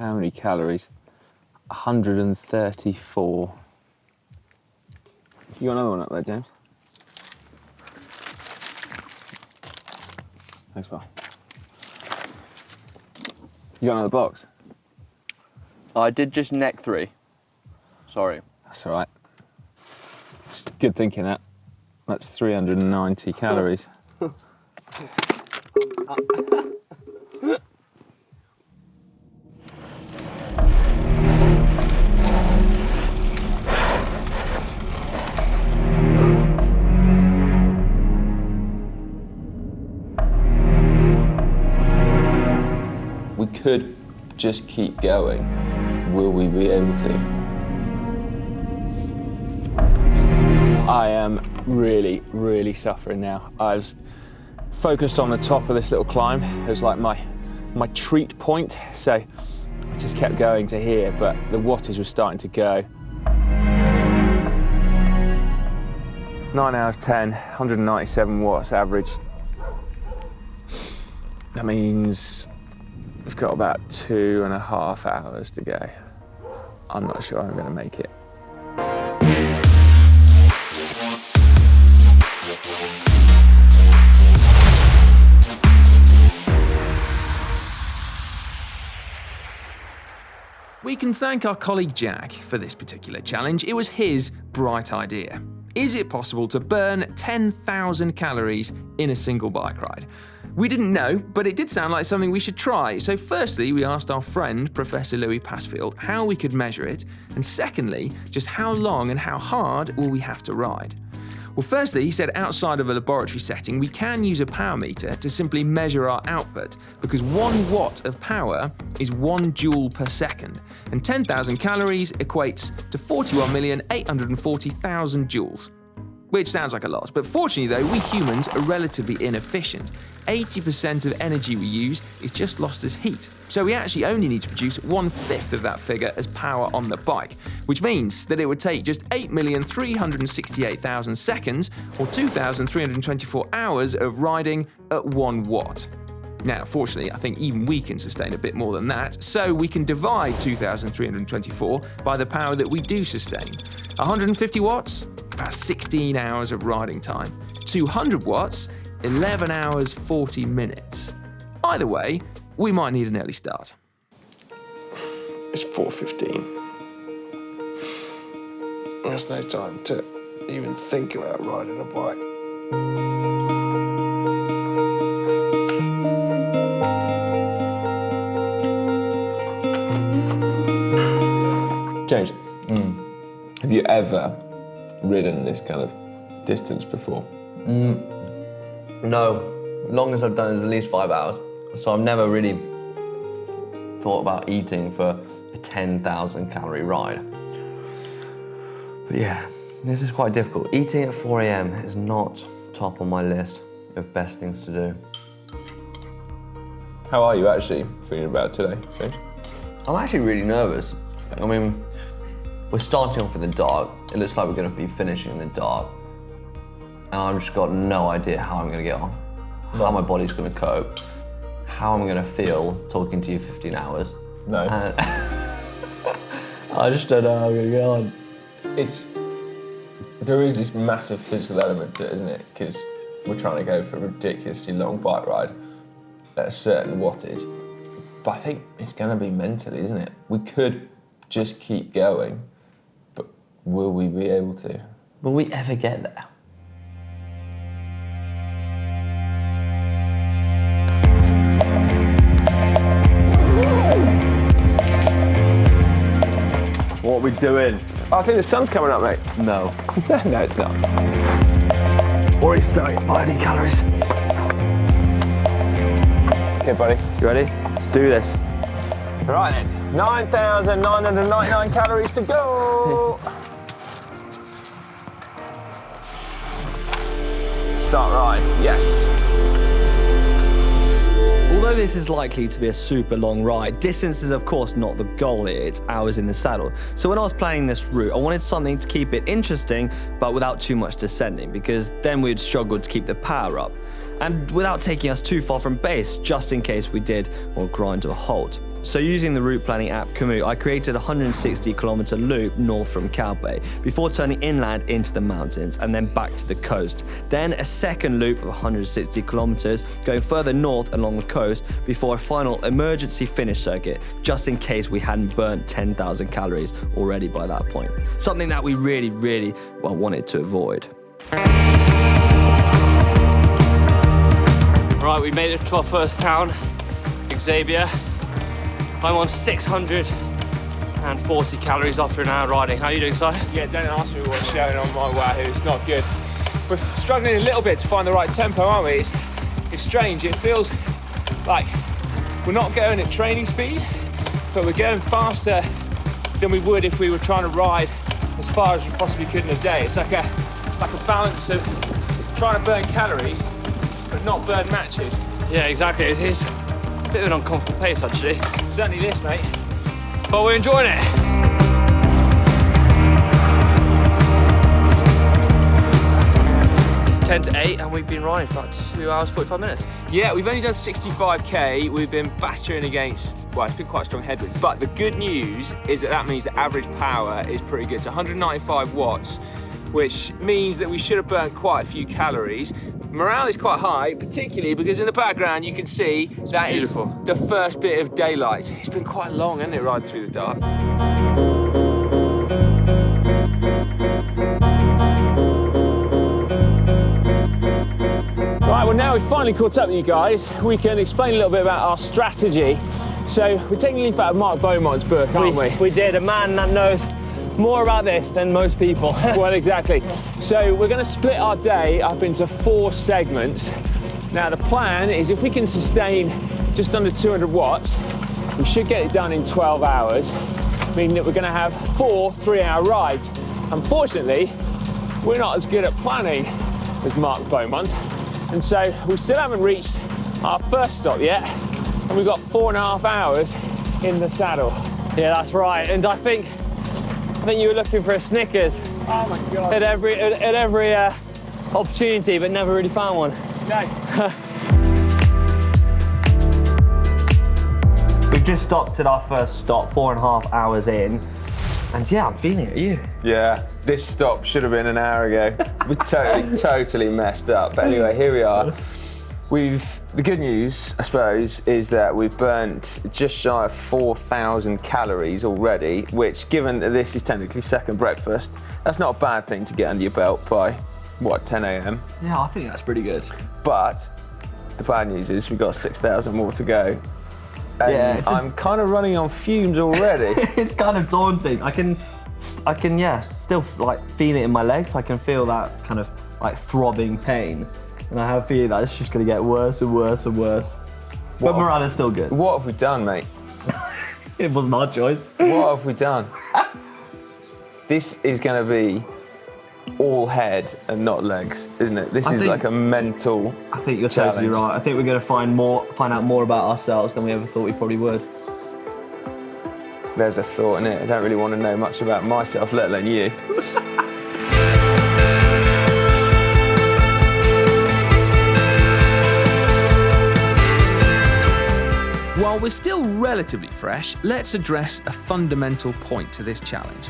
How many calories? 134. You got another one up there, James? Thanks, pal. You got another box? I did just neck 3. Sorry. That's all right. It's good thinking that. That's 390 calories. We could just keep going. Will we be able to? I am really, really suffering now. I was focused on the top of this little climb. It was like my treat point. So I just kept going to here, but the wattage was starting to go. 9 hours 10, 197 watts average. That means we've got about 2.5 hours to go. I'm not sure I'm going to make it. We can thank our colleague Jack for this particular challenge. It was his bright idea. Is it possible to burn 10,000 calories in a single bike ride? We didn't know, but it did sound like something we should try. So firstly, we asked our friend, Professor Louis Passfield, how we could measure it, and secondly, just how long and how hard will we have to ride? Well, firstly, he said outside of a laboratory setting, we can use a power meter to simply measure our output, because 1 watt of power is 1 joule per second, and 10,000 calories equates to 41,840,000 joules. Which sounds like a lot, but fortunately though, we humans are relatively inefficient. 80% of energy we use is just lost as heat. So we actually only need to produce 1/5 of that figure as power on the bike, which means that it would take just 8,368,000 seconds or 2,324 hours of riding at 1 watt. Now, fortunately, I think even we can sustain a bit more than that, so we can divide 2,324 by the power that we do sustain. 150 watts? About 16 hours of riding time. 200 watts? 11 hours 40 minutes. Either way, we might need an early start. It's 4:15. There's no time to even think about riding a bike. James, have you ever ridden this kind of distance before? No, longest I've done is at least 5 hours. So I've never really thought about eating for a 10,000 calorie ride. But yeah, this is quite difficult. Eating at 4 a.m. is not top on my list of best things to do. How are you actually feeling about it today, James? I'm actually really nervous. I mean, we're starting off in the dark. It looks like we're going to be finishing in the dark. And I've just got no idea how I'm going to get on, how my body's going to cope, how I'm going to feel talking to you 15 hours. No. And I just don't know how I'm going to get on. There is this massive physical element to it, isn't it? Because we're trying to go for a ridiculously long bike ride at a certain wattage. But I think it's going to be mentally, isn't it? We could just keep going, but will we be able to? Will we ever get there? What are we doing? Oh, I think the sun's coming up, mate. No. No, it's not. Already starting burning calories. Okay, buddy, you ready? Let's do this. Right then, 9,999 calories to go. Start ride, yes. Although this is likely to be a super long ride, distance is of course not the goal here, it's hours in the saddle. So when I was planning this route, I wanted something to keep it interesting, but without too much descending, because then we'd struggle to keep the power up. and without taking us too far from base, just in case we did or grind to a halt. So using the route planning app Komoot, I created a 160-kilometer loop north from Calpe before turning inland into the mountains and then back to the coast. Then a second loop of 160 kilometers going further north along the coast before a final emergency finish circuit, just in case we hadn't burnt 10,000 calories already by that point. Something that we really wanted to avoid. Right, we made it to our first town, Xavier. I'm on 640 calories after an hour riding. How are you doing, Si? Yeah, don't ask me what's showing on my Wahoo, it's not good. We're struggling a little bit to find the right tempo, aren't we? It's strange, it feels like we're not going at training speed, but we're going faster than we would if we were trying to ride as far as we possibly could in a day. It's like a balance of trying to burn calories, but not burn matches. Yeah, exactly. It is a bit of an uncomfortable pace, actually. Certainly this, mate. But we're enjoying it. It's 10 to 8 and we've been riding for about 2 hours, 45 minutes. Yeah, we've only done 65k. We've been battering against, well, it's been quite a strong headwind. But the good news is that means the average power is pretty good. So 195 watts, which means that we should have burnt quite a few calories. Morale is quite high, particularly because in the background you can see that is the first bit of daylight. It's been quite long, hasn't it, riding through the dark? Right, well now we've finally caught up with you guys, we can explain a little bit about our strategy. So we're taking a leaf out of Mark Beaumont's book, aren't we? We did, a man that knows more about this than most people. Well, exactly. So we're going to split our day up into 4 segments. Now the plan is if we can sustain just under 200 watts, we should get it done in 12 hours, meaning that we're going to have 4 3-hour rides. Unfortunately, we're not as good at planning as Mark Beaumont, and so we still haven't reached our first stop yet, and we've got 4.5 hours in the saddle. Yeah, that's right. And I think you were looking for a Snickers. Oh my God. At every opportunity, but never really found one. No. We've just stopped at our first stop, 4.5 hours in. And yeah, I'm feeling it, you. Yeah, this stop should have been an hour ago. We totally messed up. But anyway, here we are. The good news, I suppose, is that we've burnt just shy of 4,000 calories already, which, given that this is technically second breakfast, that's not a bad thing to get under your belt by, what, 10 a.m? Yeah, I think that's pretty good. But the bad news is we've got 6,000 more to go. And yeah, I'm kind of running on fumes already. It's kind of daunting. I can, still like feel it in my legs. I can feel that kind of like throbbing pain. And I have a feeling that it's just going to get worse and worse and worse. But morale is still good. What have we done, mate? It wasn't our choice. What have we done? This is going to be all head and not legs, isn't it? This is like a mental I think you're challenge. totally right. I think we're going to find out more about ourselves than we ever thought we probably would. There's a thought in it. I don't really want to know much about myself, let alone you. While we're still relatively fresh, let's address a fundamental point to this challenge.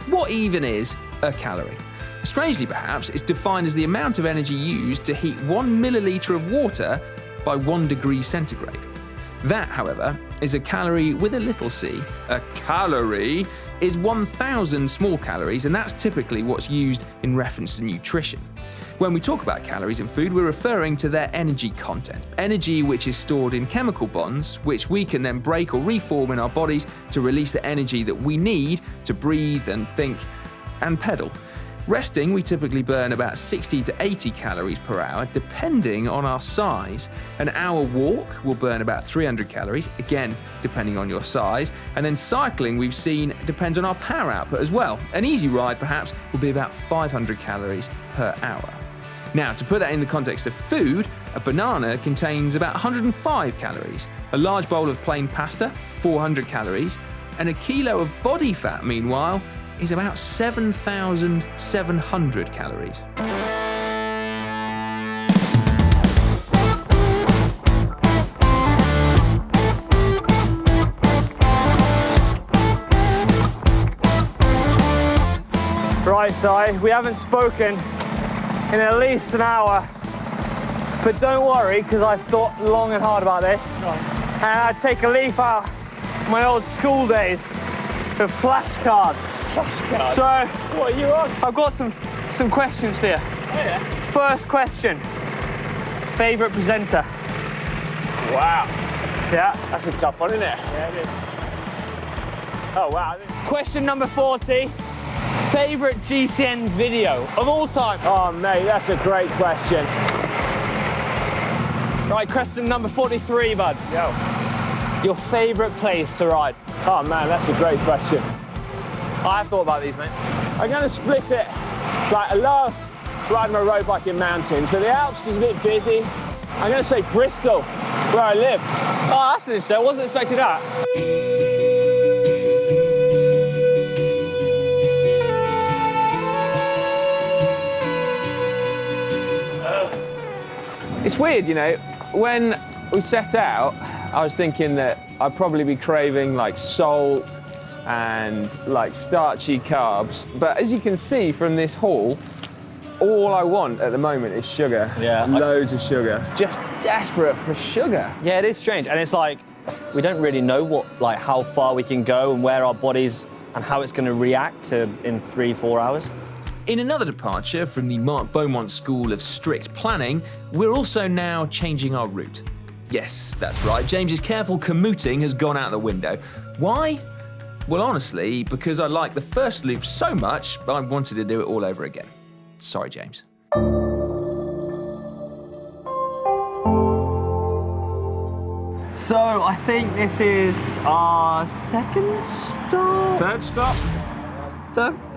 What even is a calorie? Strangely perhaps, it's defined as the amount of energy used to heat 1 milliliter of water by 1 degree centigrade. That, however, is a calorie with a little c. A calorie is 1,000 small calories, and that's typically what's used in reference to nutrition. When we talk about calories in food, we're referring to their energy content. Energy which is stored in chemical bonds, which we can then break or reform in our bodies to release the energy that we need to breathe and think and pedal. Resting, we typically burn about 60 to 80 calories per hour, depending on our size. An hour walk will burn about 300 calories, again, depending on your size. And then cycling, we've seen, depends on our power output as well. An easy ride, perhaps, will be about 500 calories per hour. Now, to put that in the context of food, a banana contains about 105 calories. A large bowl of plain pasta, 400 calories. And a kilo of body fat, meanwhile, is about 7,700 calories. Right, Si, we haven't spoken in at least an hour. But don't worry, because I've thought long and hard about this. And I'd take a leaf out of my old school days of flashcards. Flashcards? So, what are you on? I've got some questions for you. Oh, yeah? First question. Favourite presenter? Wow. Yeah? That's a tough one, isn't it? Yeah, it is. Oh, wow. Question number 40. Favourite GCN video of all time? Oh, mate, that's a great question. Right, question number 43, bud. Yo. Your favourite place to ride? Oh, man, that's a great question. I have thought about these, mate. I'm going to split it. Like, I love riding my road bike in mountains, but the Alps is a bit busy. I'm going to say Bristol, where I live. Oh, that's interesting. I wasn't expecting that. It's weird, you know, when we set out, I was thinking that I'd probably be craving like salt and like starchy carbs. But as you can see from this haul, all I want at the moment is sugar. Yeah. Loads of sugar. Just desperate for sugar. Yeah, it is strange. And it's like, we don't really know how far we can go and where our bodies and how it's going to react to in 3-4 hours. In another departure from the Mark Beaumont School of Strict Planning, we're also now changing our route. Yes, that's right, James's careful commuting has gone out the window. Why? Well, honestly, because I liked the first loop so much, I wanted to do it all over again. Sorry, James. So, I think this is our second stop? Third stop?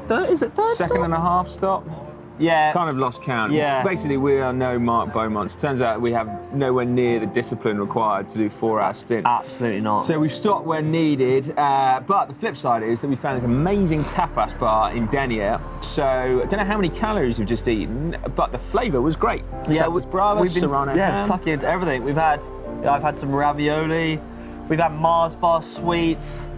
Is it third Second stop? and a half stop? Yeah. Kind of lost count. Yeah. Basically, we are no Mark Beaumonts. Turns out we have nowhere near the discipline required to do 4-hour stints. Absolutely not. So we've stopped where needed, but the flip side is that we found this amazing tapas bar in Denia. So I don't know how many calories we've just eaten, but the flavour was great. Yeah, Tapas Brava, we've been Serrano ham. tucking into everything. I've had some ravioli. We've had Mars bar sweets.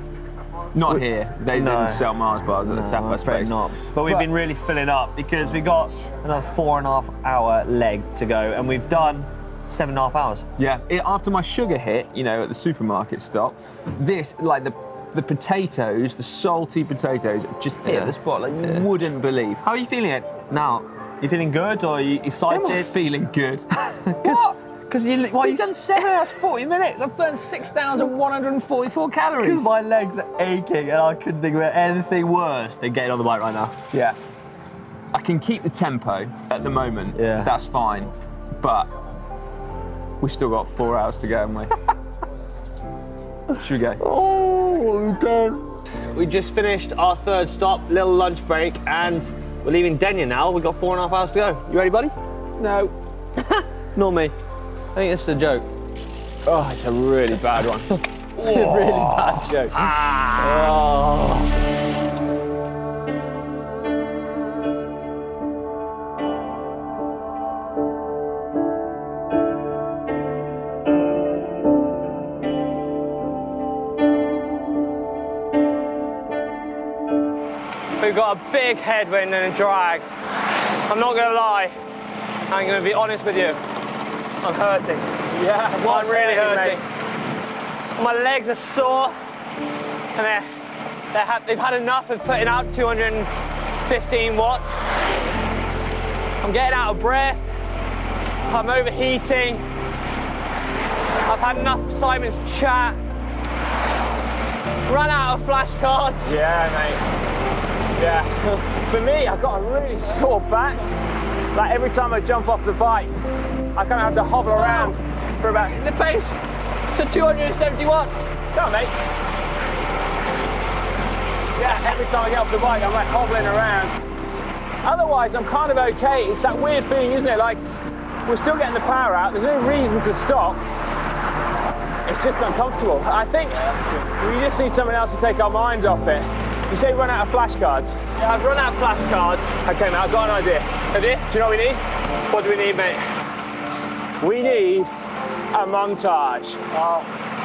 Not here. They didn't sell Mars bars at the tapas place. Not. But we've been really filling up because we got another 4.5 hour leg to go, and we've done 7.5 hours. Yeah. After my sugar hit, you know, at the supermarket stop, this, like the potatoes, the salty potatoes, just hit the spot like you wouldn't believe. How are you feeling it now? You feeling good, or are you excited? I'm not feeling good. What? Because you've done 7 hours 40 minutes. I've burned 6,144 calories. Because my legs are aching and I couldn't think of anything worse than getting on the bike right now. Yeah. I can keep the tempo at the moment. Yeah. That's fine. But we've still got 4 hours to go, haven't we? Should we go? Oh, I'm done. We just finished our third stop, little lunch break, and we're leaving Denia now. We've got 4.5 hours to go. You ready, buddy? No. Not me. I think this is a joke. Oh, it's a really bad one. Really bad joke. We've got a big headwind and a drag. I'm not gonna lie, I'm gonna be honest with you. I'm hurting. Yeah, I'm really hurting. My legs are sore, and they've had enough of putting out 215 watts. I'm getting out of breath. I'm overheating. I've had enough of Simon's chat. Run out of flashcards. Yeah, mate. Yeah. For me, I've got a really sore back. Like every time I jump off the bike, I kind of have to hobble around for about The pace to 270 watts. Come on, mate. Yeah, every time I get off the bike, I'm like hobbling around. Otherwise, I'm kind of okay. It's that weird feeling, isn't it? Like, we're still getting the power out. There's no reason to stop. It's just uncomfortable. I think we just need someone else to take our minds off it. You say run out of flashcards. Yeah, I've run out of flashcards. Okay, mate, I've got an idea. Idea? Do you know what we need? What do we need, mate? We need a montage. Oh.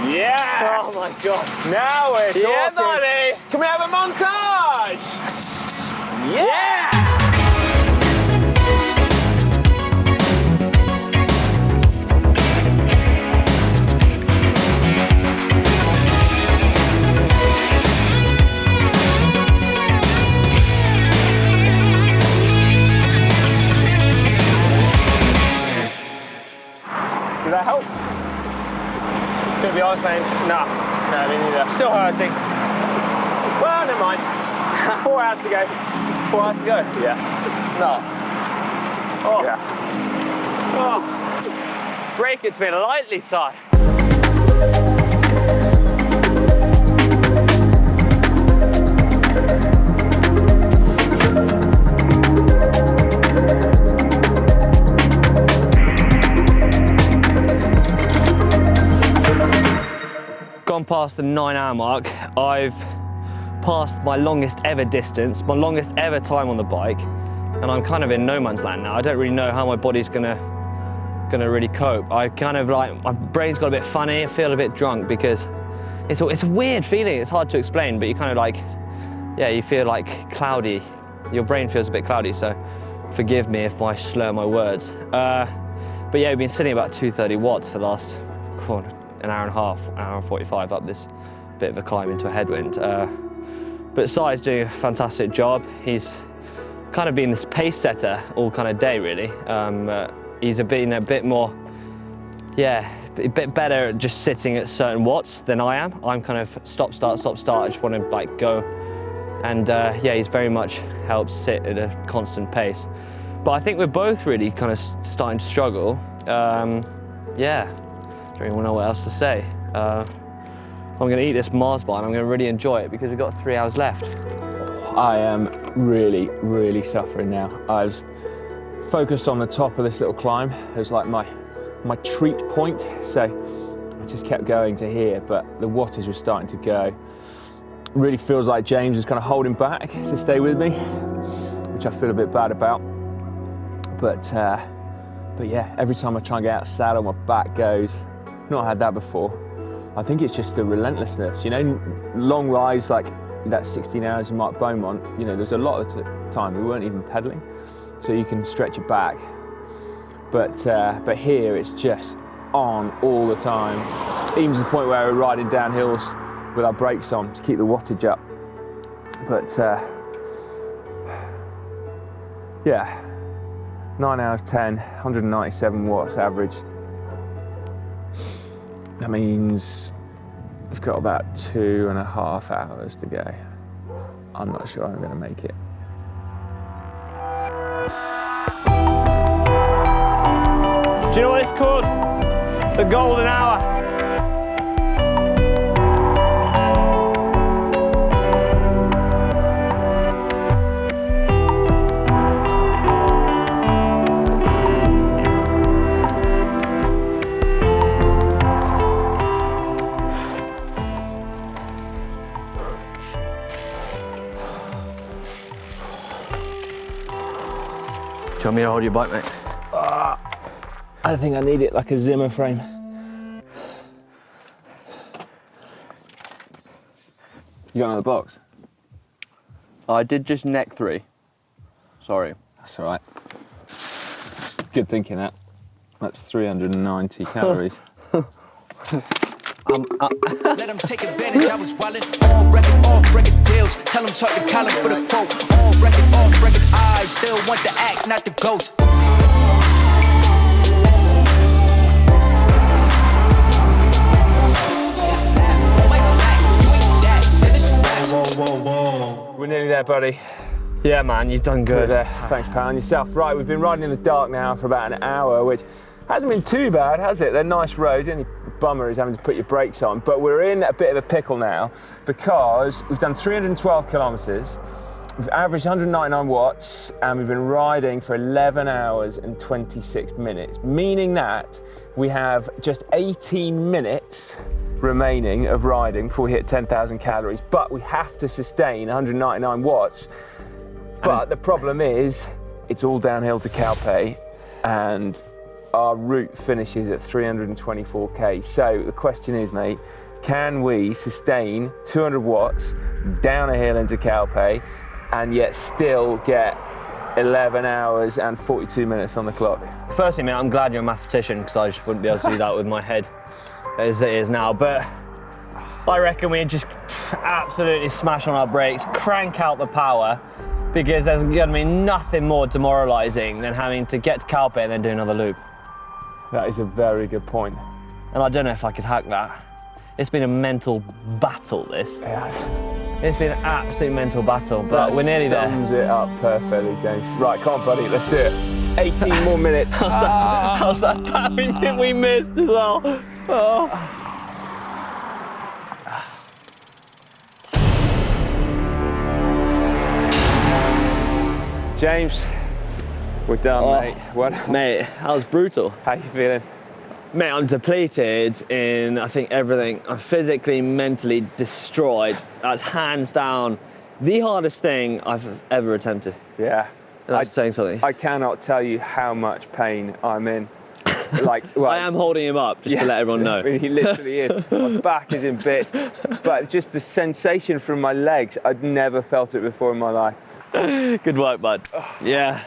Yes! Oh my God. Now we're talking. Yeah, buddy. Can we have a montage? Yeah! To be honest, mate, no, me neither. Still hurting. Well, never mind. 4 hours to go. 4 hours to go? Yeah. No. Oh. Yeah. Oh. Break it to me lightly, Si. Gone past the 9-hour mark. I've passed my longest ever distance, my longest ever time on the bike, and I'm kind of in no man's land now. I don't really know how my body's gonna really cope. I kind of like, my brain's got a bit funny, I feel a bit drunk because it's a weird feeling, it's hard to explain, but you kind of like, yeah, you feel like cloudy. Your brain feels a bit cloudy, so forgive me if I slur my words. But yeah, we've been sitting about 230 watts for the last, an hour and a half, an hour and 45 up this bit of a climb into a headwind. But Si's doing a fantastic job. He's kind of been this pace setter all kind of day, really. He's been a bit more, yeah, a bit better at just sitting at certain watts than I am. I'm kind of stop, start, I just want to like go. And yeah, he's very much helped sit at a constant pace. But I think we're both really kind of starting to struggle. Yeah, don't even know what else to say. I'm going to eat this Mars bar and I'm going to really enjoy it because we've got 3 hours left. I am really, really suffering now. I was focused on the top of this little climb as like my treat point. So I just kept going to here, but the wattage was starting to go. Really feels like James is kind of holding back to stay with me, which I feel a bit bad about. But yeah, every time I try and get out of the saddle, my back goes. Not had that before. I think it's just the relentlessness, you know, long rides like that 16 hours in Mark Beaumont, you know, there's a lot of the time we weren't even pedaling, so you can stretch it back. But here it's just on all the time, even to the point where we're riding down hills with our brakes on to keep the wattage up. But yeah, 9 hours 10, 197 watts average. That means we've got about 2.5 hours to go. I'm not sure I'm going to make it. Do you know what it's called? The golden hour. Do you want me to hold your bike, mate? I think I need it like a Zimmer frame. You got another box? I did just neck 3. Sorry. That's all right. Good thinking that. That's 390 calories. Let them take advantage, I was wildin'. On record, off record deals. Tell them talk to Colin for the quote. On record, off record, I still want the act, not the ghost. Whoa. We're nearly there, buddy. Yeah, man, you've done good. Thanks, pal. And yourself. Right, we've been riding in the dark now for about an hour, which hasn't been too bad, has it? They're nice roads. The only bummer is having to put your brakes on. But we're in a bit of a pickle now because we've done 312 kilometres. We've averaged 199 watts and we've been riding for 11 hours and 26 minutes, meaning that we have just 18 minutes remaining of riding before we hit 10,000 calories, but we have to sustain 199 watts. But the problem is, it's all downhill to Calpe, and our route finishes at 324k. So the question is, mate, can we sustain 200 watts down a hill into Calpe and yet still get 11 hours and 42 minutes on the clock? Firstly, mate, I'm glad you're a mathematician because I just wouldn't be able to do that with my head as it is now. But I reckon we just absolutely smash on our brakes, crank out the power, because there's going to be nothing more demoralising than having to get to Calpe and then do another loop. That is a very good point. And I don't know if I could hack that. It's been a mental battle, this. Yes. It's been an absolute mental battle, but we're nearly there. Sums it up perfectly, James. Right, come on, buddy, let's do it. 18 more minutes. How's that damage that we missed as well? Oh. James, we're done, mate. What? Mate, that was brutal. How you feeling? Mate, I'm depleted in, I think, everything. I'm physically, mentally destroyed. That's hands down the hardest thing I've ever attempted. Yeah. That's saying something. I cannot tell you how much pain I'm in. Like, well, I am holding him up, just to let everyone know. I mean, he literally is. My back is in bits. But just the sensation from my legs, I'd never felt it before in my life. Good work, bud. Yeah.